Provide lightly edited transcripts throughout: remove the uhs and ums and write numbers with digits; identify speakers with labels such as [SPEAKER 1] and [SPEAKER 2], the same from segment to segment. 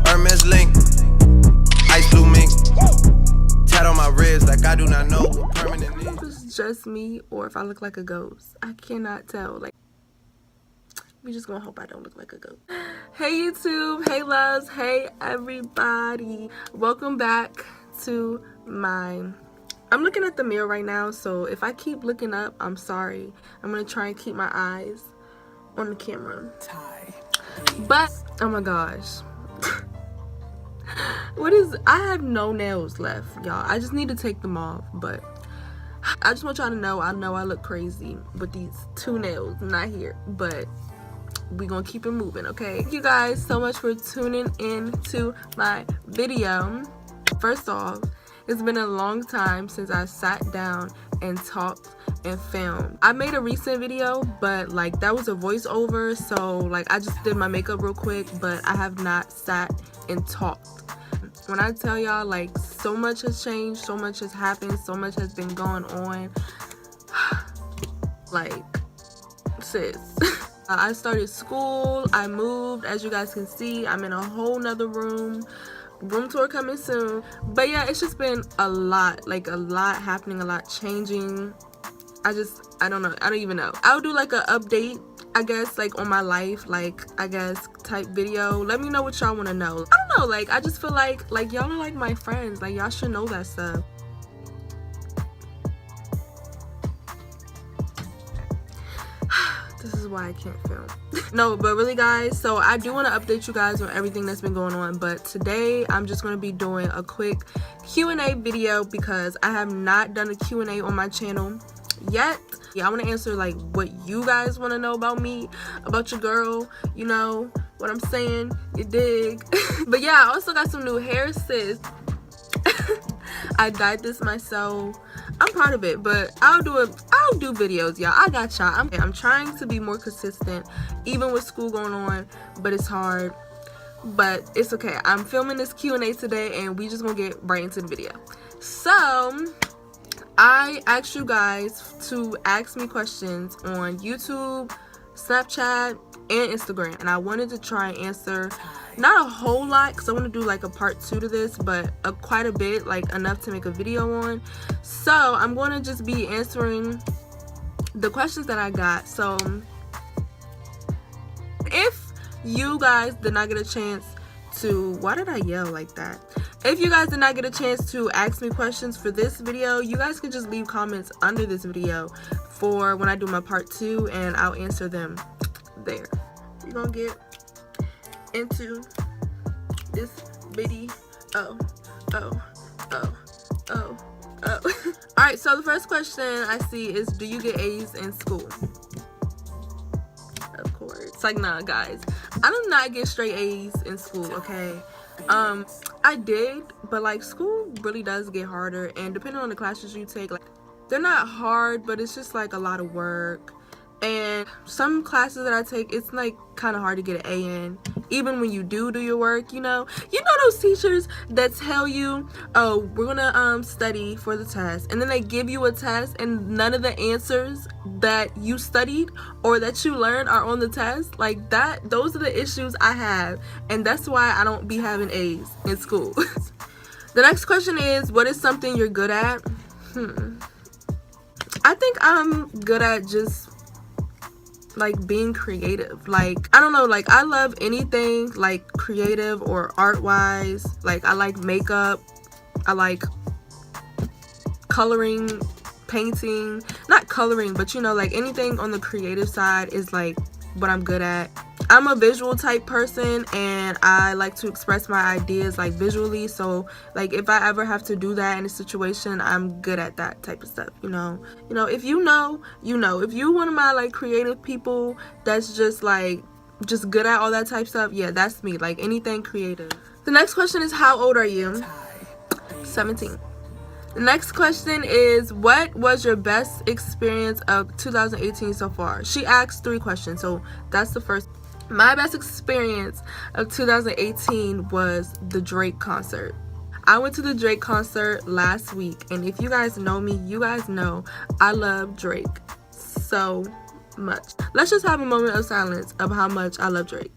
[SPEAKER 1] Hermes link, ice blue mink, tat on my ribs like I do not know what permanent is.
[SPEAKER 2] If it's just me or if I look like a ghost, I cannot tell. Like, we just gonna hope I don't look like a ghost. Hey YouTube, hey loves, hey everybody. Welcome back to I'm looking at the mirror right now, so if I keep looking up, I'm sorry. I'm gonna try and keep my eyes on the camera. But oh my gosh. I have no nails left, y'all. I just need to take them off, but I just want y'all to know, I know I look crazy with these 2 nails not here, but we gonna keep it moving, okay? Thank you guys so much for tuning in to my video. First off, it's been a long time since I sat down and talked and filmed. I made a recent video, but like that was a voiceover, so like I just did my makeup real quick, but I have not sat and talked. When I tell y'all, like, so much has changed, so much has happened, so much has been going on. Like, sis. I started school, I moved, as you guys can see, I'm in a whole nother room tour coming soon. But yeah, it's just been a lot, like a lot happening, a lot changing. I don't know, I don't even know. I'll do like an update, I guess, like on my life, like I guess type video. Let me know what y'all want to know. I don't know, like I just feel like y'all are like my friends, like y'all should know that stuff. This is why I can't film. No, but really guys, so I do want to update you guys on everything that's been going on, but today I'm just going to be doing a quick Q&A video because I have not done a Q&A on my channel yet. Yeah, I want to answer like what you guys want to know about me, about your girl, you know what I'm saying, you dig. But yeah, I also got some new hair, sis. I dyed this myself. I'm proud of it, but I'll do videos, y'all. I got y'all. I'm trying to be more consistent even with school going on, but it's hard, but it's okay. I'm filming this Q&A today and we just gonna get right into the video. So I asked you guys to ask me questions on YouTube, Snapchat, and Instagram, and I wanted to try and answer not a whole lot because I want to do like a part 2 to this, but quite a bit, like enough to make a video on. So I'm going to just be answering the questions that I got. So if you guys did not get a chance to, why did I yell like that? If you guys did not get a chance to ask me questions for this video, you guys can just leave comments under this video for when I do my part 2 and I'll answer them there. We're gonna get into this video. Alright, so the first question I see is, do you get A's in school? Of course. It's like, nah guys, I do not get straight A's in school, okay? I did, but like school really does get harder, and depending on the classes you take, like they're not hard, but it's just like a lot of work. And some classes that I take, it's like kind of hard to get an A in, even when you do your work, you know those teachers that tell you, oh, we're gonna study for the test, and then they give you a test and none of the answers that you studied or that you learned are on the test. Like that, those are the issues I have, and that's why I don't be having A's in school. The next question is, what is something you're good at? I think I'm good at just like being creative. Like I don't know, like I love anything like creative or art wise. Like I like makeup, I like coloring, painting, not coloring, but you know, like anything on the creative side is like what I'm good at. I'm a visual type person and I like to express my ideas like visually, so like if I ever have to do that in a situation, I'm good at that type of stuff, you know. If you know, if you one of my like creative people that's just like just good at all that type stuff, yeah, that's me, like anything creative. The next question is, how old are you? 17. The next question is, what was your best experience of 2018 so far? She asked 3 questions, so that's the first. My best experience of 2018 was the Drake concert. I went to the Drake concert last week, and if you guys know me, you guys know I love Drake. So much. Let's just have a moment of silence of how much I love Drake.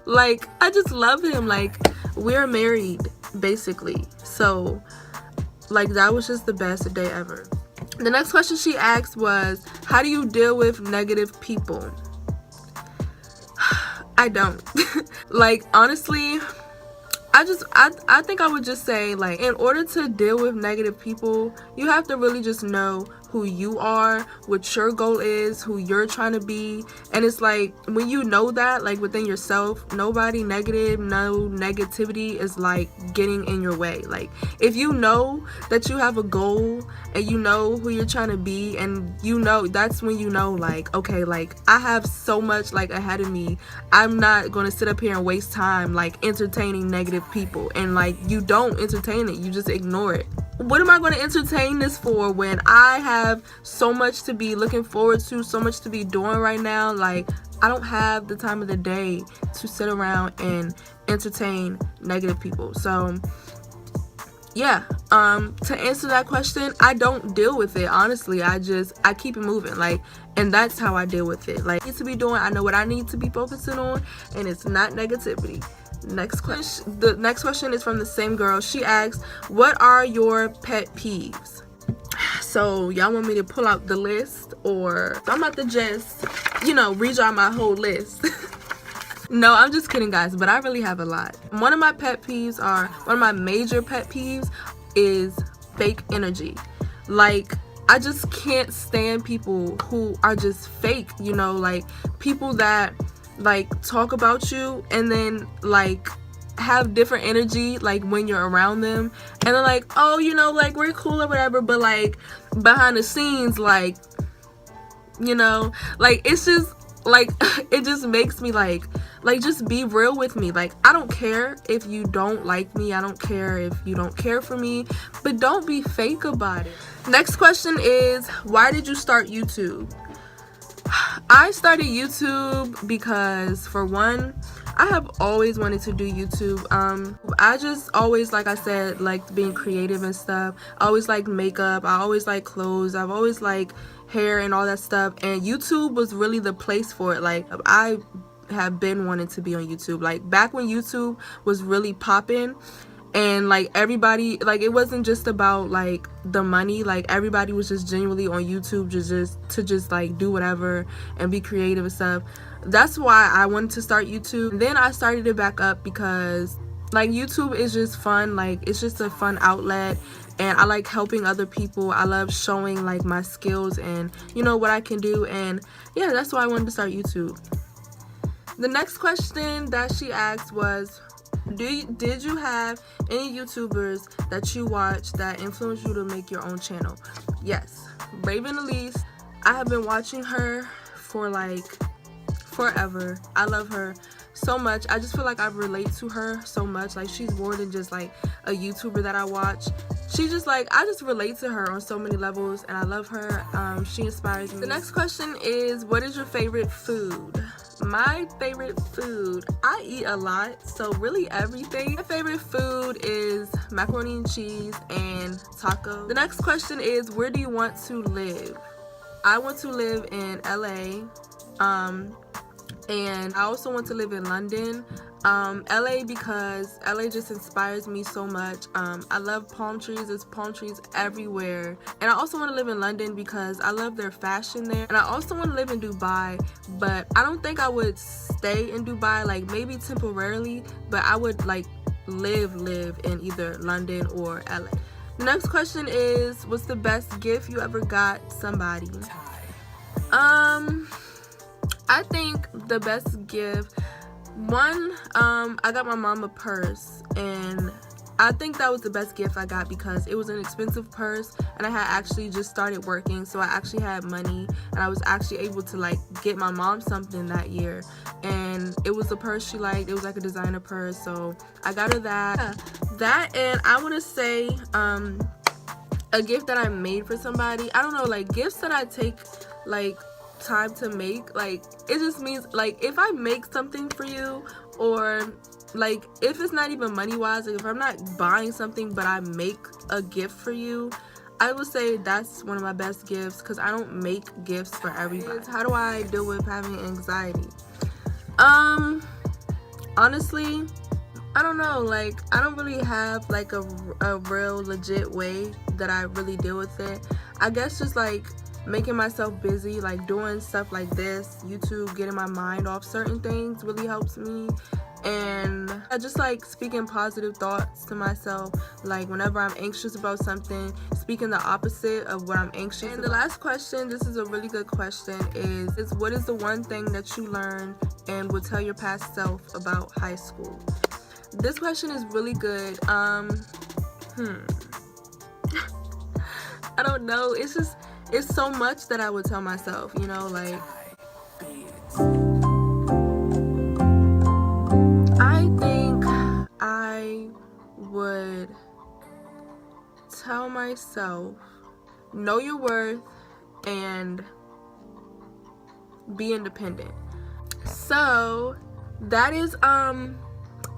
[SPEAKER 2] Like, I just love him. Like, we're married, basically. So, like, that was just the best day ever. The next question she asked was, how do you deal with negative people? I don't. Like, honestly, I think I would just say, like, in order to deal with negative people, you have to really just know who you are, what your goal is, who you're trying to be. And it's like, when you know that, like, within yourself, nobody negative, no negativity is like getting in your way. Like, if you know that you have a goal and you know who you're trying to be, and you know, that's when you know, like, okay, like, I have so much like ahead of me. I'm not gonna sit up here and waste time like entertaining negative people. And like, you don't entertain it, you just ignore it. What am I going to entertain this for when I have so much to be looking forward to, so much to be doing right now? Like, I don't have the time of the day to sit around and entertain negative people. So yeah, to answer that question, I don't deal with it. Honestly, I keep it moving. Like, and that's how I deal with it. Like, I need to be doing, I know what I need to be focusing on, and it's not negativity. Next question. The next question is from the same girl. She asks, what are your pet peeves? So y'all want me to pull out the list, or I'm about to just, read y'all my whole list. No, I'm just kidding, guys, but I really have a lot. One of my major pet peeves is fake energy. Like, I just can't stand people who are just fake, like people that like talk about you and then like have different energy like when you're around them, and they're like, oh, like we're cool or whatever, but like behind the scenes, like like it's just like it just makes me like just be real with me. Like, I don't care if you don't like me, I don't care if you don't care for me, but don't be fake about it. Next question is, why did you start YouTube? I started YouTube because, for one, I have always wanted to do YouTube. I just always, like I said, liked being creative and stuff. I always liked makeup, I always liked clothes, I've always liked hair and all that stuff, and YouTube was really the place for it. Like, I have been wanting to be on YouTube. Like, back when YouTube was really popping, and like everybody, like, it wasn't just about like the money, like everybody was just genuinely on YouTube just like do whatever and be creative and stuff. That's why I wanted to start YouTube. And then I started it back up because like YouTube is just fun. Like, it's just a fun outlet, and I like helping other people. I love showing like my skills and what I can do, and yeah, that's why I wanted to start YouTube. The next question that she asked was, did you have any YouTubers that you watched that influenced you to make your own channel? Yes, Reya Alexis. I have been watching her for like forever. I love her so much. I just feel like I relate to her so much. Like, she's more than just like a YouTuber that I watch. She just like, I just relate to her on so many levels, and I love her. She inspires me. The next question is, what is your favorite food? My favorite food, I eat a lot, so really everything. My favorite food is macaroni and cheese and taco. The next question is, where do you want to live? I want to live in LA, and I also want to live in London. LA, because LA just inspires me so much. I love palm trees. There's palm trees everywhere. And I also want to live in London because I love their fashion there. And I also want to live in Dubai, but I don't think I would stay in Dubai, like maybe temporarily, but I would like live in either London or LA. The next question is, what's the best gift you ever got somebody? I think the best gift, one, I got my mom a purse, and I think that was the best gift I got because it was an expensive purse, and I had actually just started working, so I actually had money, and I was actually able to like get my mom something that year, and it was a purse she liked. It was like a designer purse, so I got her that. And I want to say a gift that I made for somebody. I don't know, like gifts that I take like time to make, like it just means like if I make something for you, or like if it's not even money wise, like if I'm not buying something but I make a gift for you, I would say that's one of my best gifts because I don't make gifts for everybody. How do I deal with having anxiety? Honestly, I don't know. Like, I don't really have like a real legit way that I really deal with it. I guess just like making myself busy, like doing stuff like this, YouTube, getting my mind off certain things really helps me. And I just like speaking positive thoughts to myself, like whenever I'm anxious about something, speaking the opposite of what I'm anxious about. And the last question, this is a really good question, is what is the one thing that you learned and would tell your past self about high school? This question is really good. I don't know. It's so much that I would tell myself, you know, like I think I would tell myself, know your worth and be independent. So that is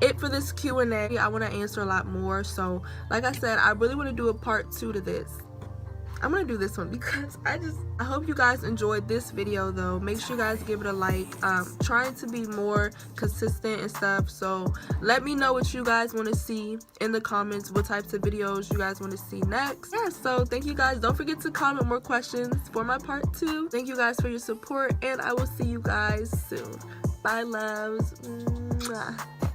[SPEAKER 2] it for this Q&A. I want to answer a lot more, so like I said, I really want to do a part 2 to this. I'm gonna do this one because I hope you guys enjoyed this video though. Make sure you guys give it a like. Trying to be more consistent and stuff, so let me know what you guys want to see in the comments, what types of videos you guys want to see next. Yeah, so thank you guys. Don't forget to comment more questions for my part 2. Thank you guys for your support, and I will see you guys soon. Bye, loves. Mwah.